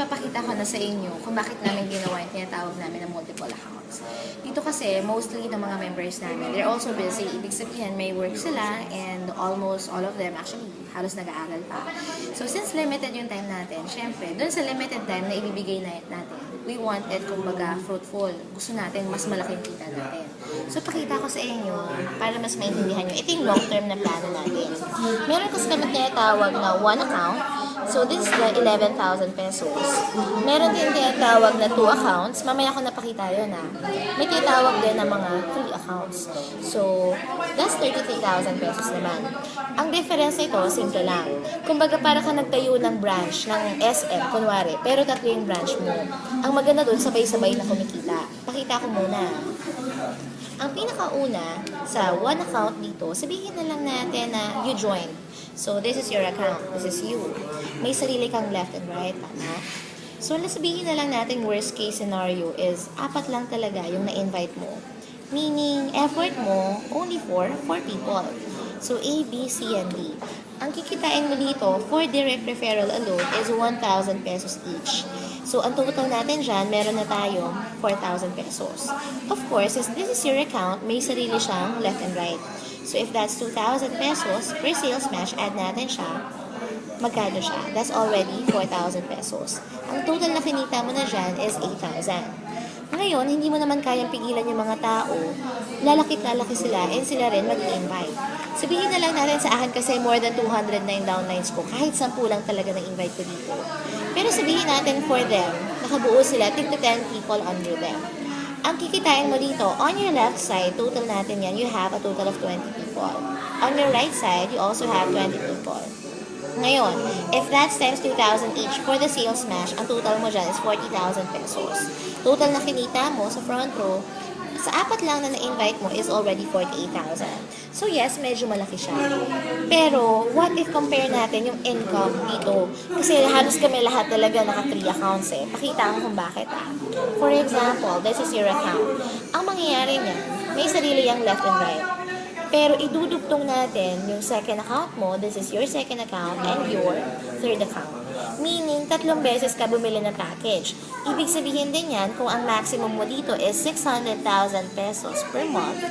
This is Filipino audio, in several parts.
ipapakita ko na sa inyo kung bakit namin ginawa yung tinatawag namin na multiple accounts. Dito kasi, mostly ng mga members namin, they're also busy. Ibig sabihin, may work sila and almost all of them, actually, halos nag-aaral pa. So, since limited yung time natin, syempre, dun sa limited time na ibibigay natin, we wanted, kumbaga, fruitful. Gusto natin, mas malaking kita natin. So, pakita ko sa inyo, para mas maintindihan nyo, ito yung long-term na plano natin. Meron kasi kami tinatawag na one account. So, this is the 11,000 pesos. Meron din tinatawag na 2 accounts. Mamaya ko napakita yun May tinatawag din na mga 3 accounts. So, that's 33,000 pesos naman. Ang difference nito, simple lang. Kumbaga, para ka nagtayo ng branch ng SM, kunwari, pero 3 yung branch mo. Ang maganda dun, sabay-sabay na kumikita. Pakita ko muna. Ang pinakauna, sa one account dito, sabihin na lang natin na you joined. So, this is your account. This is you. May sarili kang left and right, tama? So, sabihin na lang natin worst case scenario is 4 lang talaga yung na-invite mo. Meaning, effort mo only for 4 people. So, A, B, C, and D. Ang kikitain mo dito for direct referral alone is 1,000 pesos each. So, ang total natin dyan, meron na tayong 4,000 pesos. Of course, since this is your account, may sarili siyang left and right. So, if that's 2,000 pesos per sales match, add natin siya, magkano siya? That's already 4,000 pesos. Ang total na kinita mo na dyan is 8,000. Ngayon, hindi mo naman kayang pigilan yung mga tao, lalaki sila, and sila rin mag-invite. Sabihin na lang natin sa akin kasi more than 209 downlines ko, kahit 10 lang talaga na-invite ko dito. Pero sabihin natin for them, nakabuo sila, tig to 10 people under them. Ang kikitain mo dito, on your left side, total natin yan, you have a total of 20 people. On your right side, you also have 20 people. Ngayon, if that's times 2,000 each for the sales match, ang total mo dyan is 40,000 pesos. Total na kinita mo sa front row, sa 4 lang na na-invite mo is already 48,000. So yes, medyo malaki siya. Pero, what if compare natin yung income dito? Kasi halos kami lahat talaga naka 3 accounts Pakita ko kung bakit For example, this is your account. Ang mangyayari niyan, may sarili yung left and right. Pero idudugtong natin yung second account mo, this is your second account, and your third account. Meaning, 3 beses ka bumili ng package. Ibig sabihin din yan, kung ang maximum mo dito is 600,000 pesos per month,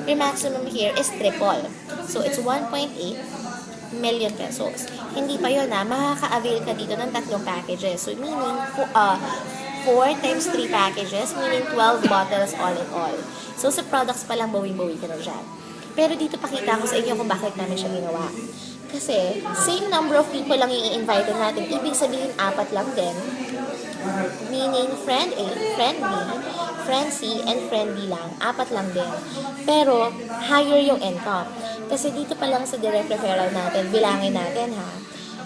your maximum here is triple. So, it's 1.8 million pesos. Hindi pa yun makaka-avail ka dito ng 3 packages. So, meaning, 4 times 3 packages, meaning 12 bottles all in all. So, sa products pa lang, bawi-bawi ka na dyan. Pero dito pakita ko sa inyo kung bakit namin siya ginawa. Kasi, same number of people lang i-invite natin. Ibig sabihin, 4 lang din. Meaning, friend A, friend B, friend C, and friend D lang. 4 lang din. Pero, higher yung income. Kasi dito pa lang sa direct referral natin, bilangin natin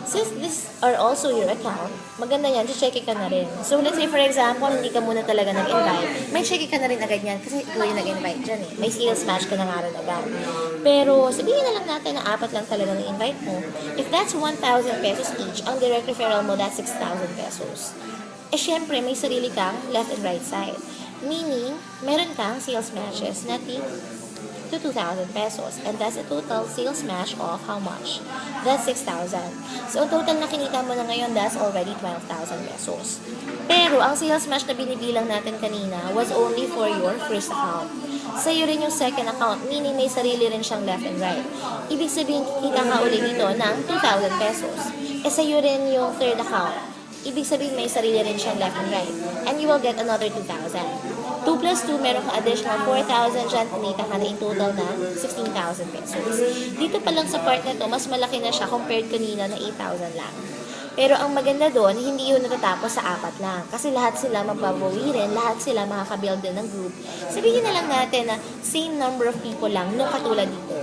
Since these are also your account, maganda yan, check ka na rin. So, let's say for example, hindi ka muna talaga nag-invite, may check ka na rin agad yan kasi ikaw yung nag-invite dyan May sales match ka na nga rin agad. Pero, sabihin na lang natin na 4 lang talaga nag-invite mo. If that's 1,000 pesos each, ang direct referral mo, that's 6,000 pesos. Syempre, may sarili kang left and right side. Meaning, meron kang sales matches na to 2,000 pesos. And that's a total sales match of how much? That's 6,000. So, total na kinita mo na ngayon, that's already 12,000 pesos. Pero, ang sales match na binibilang natin kanina was only for your first account. Sa'yo rin yung second account, meaning may sarili rin siyang left and right. Ibig sabihin, kikita ka ulit dito ng 2,000 pesos. Sa'yo rin yung third account. Ibig sabihin, may sarili rin siyang left and right. And you will get another 2,000. 2 plus 2, meron ka additional 4,000 dyan, kumita ka na in total na 16,000 pesos. Dito pa lang sa part na to, mas malaki na siya compared kanina na 8,000 lang. Pero ang maganda doon, hindi yun natatapos sa 4 lang. Kasi lahat sila magbabawi rin, lahat sila makakabuild din ng group. Sabihin na lang natin na same number of people lang, no katulad dito.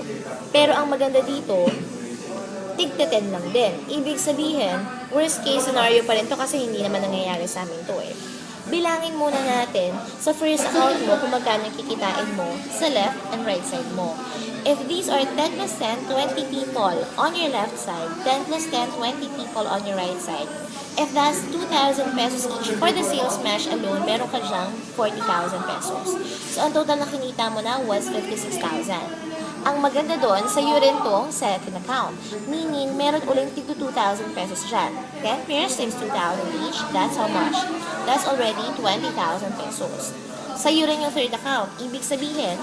Pero ang maganda dito, tig 10 lang din. Ibig sabihin, worst case scenario pa rin to kasi hindi naman nangyayari sa amin to Bilangin muna natin sa first account mo kung magkano kikitain mo sa left and right side mo. If these are 10 plus 10, 20 people on your left side, 10 plus 10, 20 people on your right side. If that's 2,000 pesos each for the sales match alone, meron ka dyang 40,000 pesos. So, ang total na kinita mo na was 56,000. Ang maganda doon, sa iyo rin tong second account. Meaning, meron uling tig 2,000 pesos dyan. 10 pairs times 2,000 each, that's how much? That's already 20,000 pesos. Sa iyo rin yung third account. Ibig sabihin,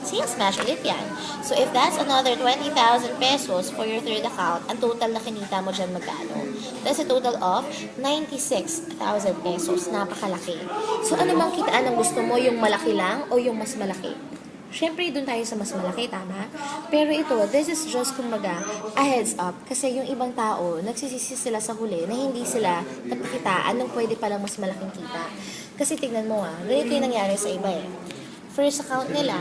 sales match ulit yan. So, if that's another 20,000 pesos for your third account, ang total na kinita mo dyan magkano? That's a total of 96,000 pesos. Napakalaki. So, ano bang kitaan ang gusto mo? Yung malaki lang o yung mas malaki? Siyempre, doon tayo sa mas malaki, tama? Pero ito, this is just, kumbaga, a heads up. Kasi yung ibang tao, nagsisisi sila sa huli na hindi sila napakitaan ng pwede palang mas malaking kita. Kasi tignan mo ganito yung nangyari sa iba First account nila,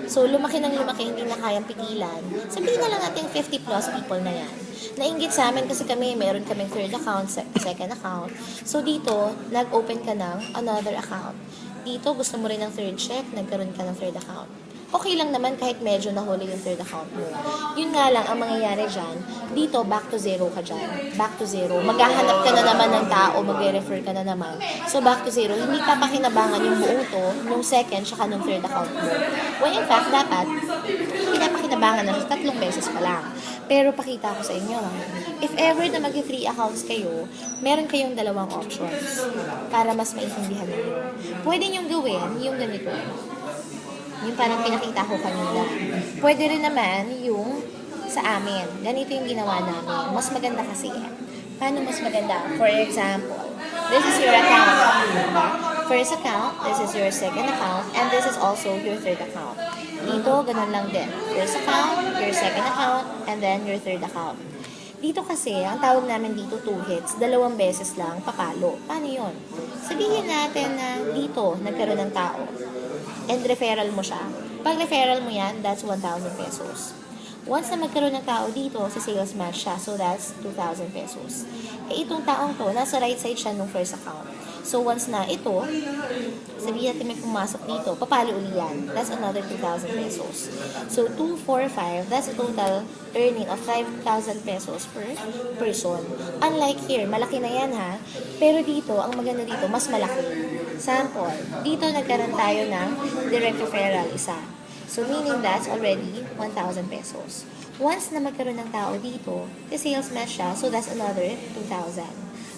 so lumaki ng lumaki, hindi na kayang pigilan. Sabihin na lang natin 50 plus people na yan. Nainggit sa amin kasi kami, meron kaming third account, second account. So dito, nag-open ka ng another account. Dito, gusto mo rin ng third check, nagkaroon ka ng third account. Okay lang naman kahit medyo nahuli yung third account mo. Yun nga lang, ang mangyayari dyan, dito, back to zero ka dyan. Back to zero. Maghahanap ka na naman ng tao, mag-refer ka na naman. So, back to zero. Hindi pa pakinabangan yung buong to, nung second, tsaka nung third account mo. When in fact, dapat, pinapakinabangan na sa 3 beses pa lang. Pero pakita ko sa inyo, if ever na mag-3 accounts kayo, meron kayong dalawang options para mas maintindihan ninyo. Pwede niyong gawin yung ganito. Yung parang pinakita ko kanina. Pwede rin naman yung sa amin. Ganito yung ginawa namin. Mas maganda kasi. Paano mas maganda? For example, this is your account. First account, this is your second account, and this is also your third account. Dito, ganun lang din. First account, your second account, and then your third account. Dito kasi, ang tawag namin dito 2 hits, 2 beses lang papalo. Paano yun? Sabihin natin na dito, nagkaroon ng tao. And referral mo siya. Pag referral mo yan, that's 1,000 pesos. Once na magkaroon ng tao dito, sa sales match siya. So, that's 2,000 pesos. Itong taong to, nasa right side siya nung first account. So, once na ito, sabihin natin may pumasok dito, papalo uli yan. That's another 2,000 pesos. So, 2, 4, 5, that's a total earning of 5,000 pesos per person. Unlike here, malaki na yan ha. Pero dito, ang maganda dito, mas malaki. Sample, dito nagkaroon tayo ng direct referral, isa. So, meaning that's already 1,000 pesos. Once na magkaroon ng tao dito, the sales match siya, so that's another 2,000.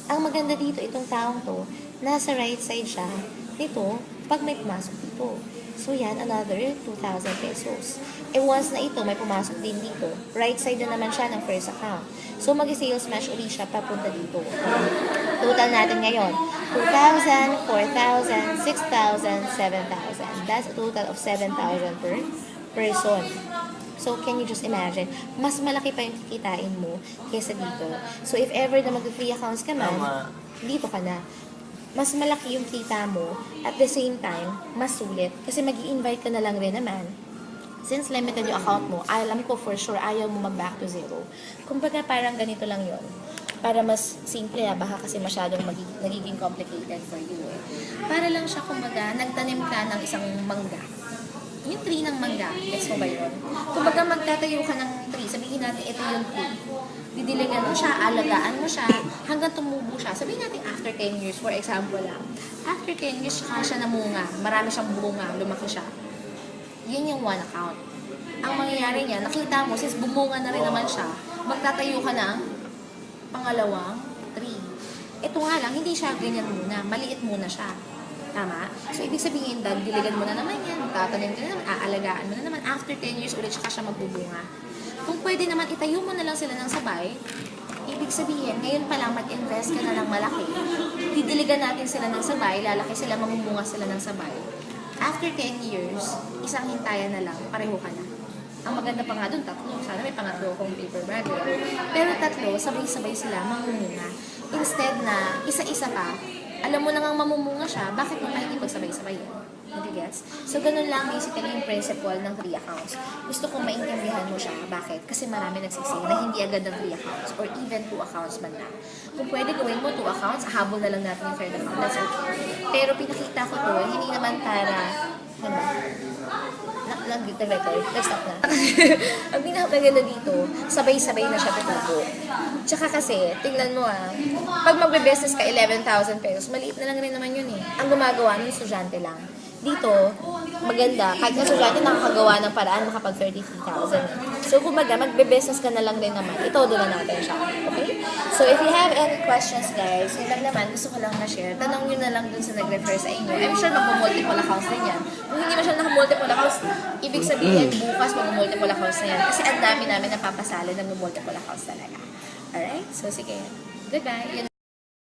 Ang maganda dito, itong taong to, nasa right side siya, dito, pag may pumasok dito. So, yan, another 2,000 pesos. Once na ito, may pumasok din dito, right side na naman siya ng first account. So, mag-sales match ulit siya papunta dito. Total natin ngayon, 2,000, 4,000, 6,000, 7,000. That's a total of 7,000 per person. So, can you just imagine? Mas malaki pa yung kikitain mo kaysa dito. So, if ever na mag-free accounts ka man, dito ka na. Mas malaki yung kita mo, at the same time, mas sulit. Kasi mag-i-invite ka na lang rin naman. Since limited yung account mo, alam ko for sure, ayaw mo mag-back to zero. Kumbaga, parang ganito lang yon. Para mas simple baka kasi masyadong nagiging complicated for you Para lang siya, kumbaga, nagtanim ka ng isang mangga. Yung tree ng mangga, gets mo ba yun? Kumbaga, magtatayo ka ng tree, sabihin natin, ito yung tree. Didiligan mo siya, alagaan mo siya, hanggang tumubo siya. Sabihin natin, after 10 years, for example lang. After 10 years, siya namunga, marami siyang bunga, lumaki siya. Yan yung one account. Ang mangyayari niya, nakita mo, since bumunga na rin naman siya, magtatayo ka ng pangalawang tree. Ito nga lang, hindi siya ganyan muna, maliit muna siya. Tama? So, ibig sabihin, diligan mo na naman yan, tatanim ka na naman, aalagaan mo na naman. After 10 years ulit, siya magbubunga. Kung pwede naman, itayo mo na lang sila ng sabay, ibig sabihin, ngayon pa lang mag-invest ka na ng malaki, didiligan natin sila ng sabay, lalaki sila, mamumunga sila ng sabay. After 10 years, isang hintayan na lang, pareho ka na. Ang maganda pa nga doon, 3. Sana may pangatlo kong paper bag. Pero 3, sabay-sabay sila, mamumunga. Instead na, isa-isa pa, alam mo na nga mamumunga siya, bakit mo pa hindi pagsabay-sabay yan? Hindi gets? So, ganun lang basically yung principle ng 3 accounts. Gusto kong maintindihan mo siya. Bakit? Kasi marami nagsising na hindi agad ng 3 accounts or even 2 accounts man lang. Kung pwede gawin mo 2 accounts, habol na lang natin yung third account. That's okay. Pero pinakita ko to, hindi naman para, ano, nag-stop na. Ang pinakaganda dito, sabay-sabay na siya tutubo. Tsaka kasi, tingnan mo pag magbe-business ka 11,000 pesos, maliit na lang rin naman yun Ang gumagawa ng estudyante lang. dito, maganda. Kahit nga estudyante, nakakagawa ng paraan makapag 33,000. So, kumbaga, magbe-business ka na lang din naman. Itodo na natin siya. Okay? So, if you have any questions, guys, yun lang naman, gusto ko lang na-share. Tanong nyo na lang dun sa nag-refer sa inyo. I'm sure mag-multiple accounts na yan. Kung hindi masyadong naka-multiple accounts, ibig sabihin, bukas mag-multiple accounts na yan. Kasi ang dami namin napapasali na mag-multiple accounts talaga. Alright? So, sige. Goodbye. Yun